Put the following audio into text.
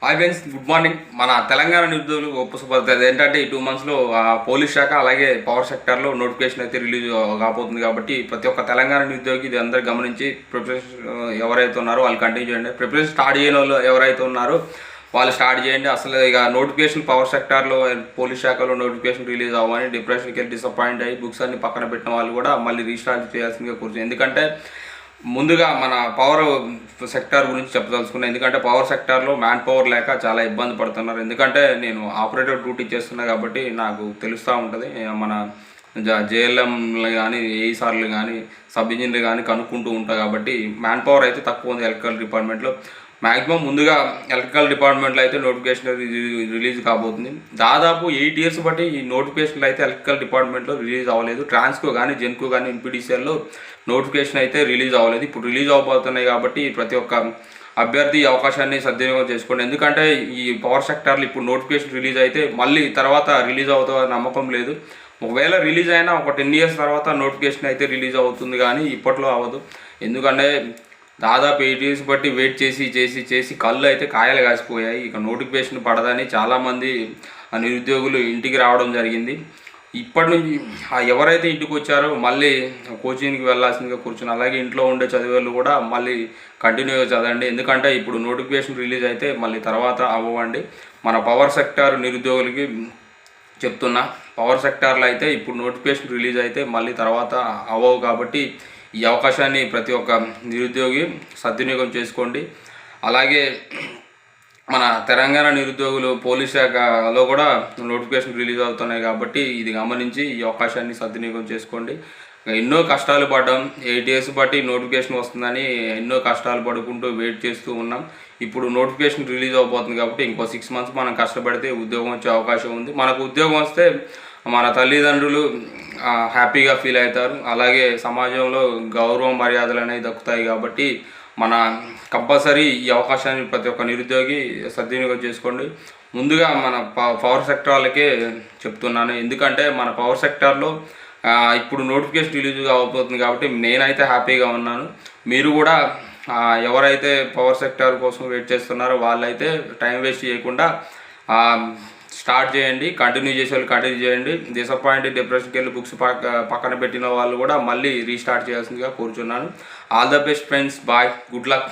Hi friends, good morning. మన తెలంగాణ నిరుద్యోగులు ఒప్పుసుపడుతుంది ఏంటంటే ఈ 2 monthsలో పోలీస్ శాఖ అలాగే పవర్ సెక్టార్లో నోటిఫికేషన్ అయితే రిలీజ్ కాబోతుంది. కాబట్టి ప్రతి ఒక్క తెలంగాణ నిరుద్యోగి ఇది అందరూ గమనించి ప్రిపరేషన్ ఎవరైతే ఉన్నారో వాళ్ళు కంటిన్యూ చేయండి. ప్రిపరేషన్ స్టార్ట్ చేయని వాళ్ళు ఎవరైతే ఉన్నారో వాళ్ళు స్టార్ట్ చేయండి. అసలు ఇక నోటిఫికేషన్ పవర్ సెక్టార్లో పోలీస్ శాఖలో నోటిఫికేషన్ రిలీజ్ అవ్వని డిప్రెషన్కి వెళ్ళి డిసప్పాయింట్ అయ్యి బుక్స్ అన్ని పక్కన పెట్టిన వాళ్ళు కూడా మళ్ళీ రీస్టార్ట్ చేయాల్సిందిగా కూర్చొని, ఎందుకంటే ముందుగా మన పవర్ సెక్టార్ గురించి చెప్పదలుచుకున్నాను. ఎందుకంటే పవర్ సెక్టార్లో మ్యాన్ పవర్ లేక చాలా ఇబ్బంది పడుతున్నారు. ఎందుకంటే నేను ఆపరేటర్ డ్యూటీ చేస్తున్నా కాబట్టి నాకు తెలుస్తూ ఉంటుంది. మన జేఎల్ఎంలు కానీ ఏఈసార్లు కానీ సబ్ ఇంజనీర్లు కానీ కనుక్కుంటూ ఉంటాయి. కాబట్టి మ్యాన్ పవర్ అయితే తక్కువ ఉంది ఎలక్ట్రికల్ డిపార్ట్మెంట్లో. మ్యాక్సిమం ముందుగా ఎలక్ట్రికల్ డిపార్ట్మెంట్లో అయితే నోటిఫికేషన్ రిలీజ్ కాబోతుంది. దాదాపు 8 years బట్టి ఈ నోటిఫికేషన్లు అయితే ఎలక్ట్రికల్ డిపార్ట్మెంట్లో రిలీజ్ అవ్వలేదు. ట్రాన్స్కో కానీ జెన్కో కానీ ఎన్పిడిసిఎల్లో నోటిఫికేషన్ అయితే రిలీజ్ అవ్వలేదు. ఇప్పుడు రిలీజ్ అవ్వబోతున్నాయి కాబట్టి ప్రతి ఒక్క అభ్యర్థి అవకాశాన్ని సద్వినియోగం చేసుకోండి. ఎందుకంటే ఈ పవర్ సెక్టార్లు ఇప్పుడు నోటిఫికేషన్ రిలీజ్ అయితే మళ్ళీ తర్వాత రిలీజ్ అవుతుందని నమ్మకం లేదు. ఒకవేళ రిలీజ్ అయినా ఒక 10 years తర్వాత నోటిఫికేషన్ అయితే రిలీజ్ అవుతుంది, కానీ ఇప్పట్లో అవ్వదు. ఎందుకంటే దాదాపు 8 years బట్టి వెయిట్ చేసి చేసి చేసి కళ్ళు అయితే కాయలు కాసిపోయాయి. ఇక నోటిఫికేషన్ పడదని చాలామంది నిరుద్యోగులు ఇంటికి రావడం జరిగింది. ఇప్పటి నుంచి ఎవరైతే ఇంటికి వచ్చారో మళ్ళీ కోచింగ్కి వెళ్ళాల్సిందిగా కూర్చుని, అలాగే ఇంట్లో ఉండే చదివేళ్ళు కూడా మళ్ళీ కంటిన్యూగా చదవండి. ఎందుకంటే ఇప్పుడు నోటిఫికేషన్ రిలీజ్ అయితే మళ్ళీ తర్వాత అవ్వండి. మన పవర్ సెక్టార్ నిరుద్యోగులకి చెప్తున్నా, పవర్ సెక్టార్లో అయితే ఇప్పుడు నోటిఫికేషన్ రిలీజ్ అయితే మళ్ళీ తర్వాత అవ్వవు. కాబట్టి ఈ అవకాశాన్ని ప్రతి ఒక్క నిరుద్యోగి సద్వినియోగం చేసుకోండి. అలాగే మన తెలంగాణ నిరుద్యోగులు పోలీస్ శాఖలో కూడా నోటిఫికేషన్ రిలీజ్ అవుతున్నాయి కాబట్టి ఇది గమనించి ఈ అవకాశాన్ని సద్వినియోగం చేసుకోండి. ఎన్నో కష్టాలు పడ్డాం, 8 years బట్టి నోటిఫికేషన్ వస్తుందని ఎన్నో కష్టాలు పడుకుంటూ వెయిట్ చేస్తూ ఉన్నాం. ఇప్పుడు నోటిఫికేషన్ రిలీజ్ అవబోతుంది కాబట్టి ఇంకో 6 months మనం కష్టపడితే ఉద్యోగం వచ్చే అవకాశం ఉంది. మనకు ఉద్యోగం వస్తే మన తల్లిదండ్రులు హ్యాపీగా ఫీల్ అవుతారు. అలాగే సమాజంలో గౌరవం మర్యాదలు అనేవి దక్కుతాయి. కాబట్టి మన కంపల్సరీ ఈ అవకాశాన్ని ప్రతి ఒక్క నిరుద్యోగి సద్వినియోగం చేసుకోండి. ముందుగా మన పవర్ సెక్టర్ వాళ్ళకే చెప్తున్నాను. ఎందుకంటే మన పవర్ సెక్టార్లో ఇప్పుడు నోటిఫికేషన్ రిలీజ్ అవబోతుంది కాబట్టి నేనైతే హ్యాపీగా ఉన్నాను. మీరు కూడా ఎవరైతే పవర్ సెక్టార్ కోసం వెయిట్ చేస్తున్నారో వాళ్ళైతే టైం వేస్ట్ చేయకుండా స్టార్ట్ చేయండి. కంటిన్యూ చేసే వాళ్ళు కంటిన్యూ చేయండి. డిసప్పాయింట్ డిప్రెషన్కి వెళ్ళి బుక్స్ పక్కన పెట్టిన వాళ్ళు కూడా మళ్ళీ రీస్టార్ట్ చేయాల్సిందిగా కోరుచున్నాను. All the best friends, bye, good luck.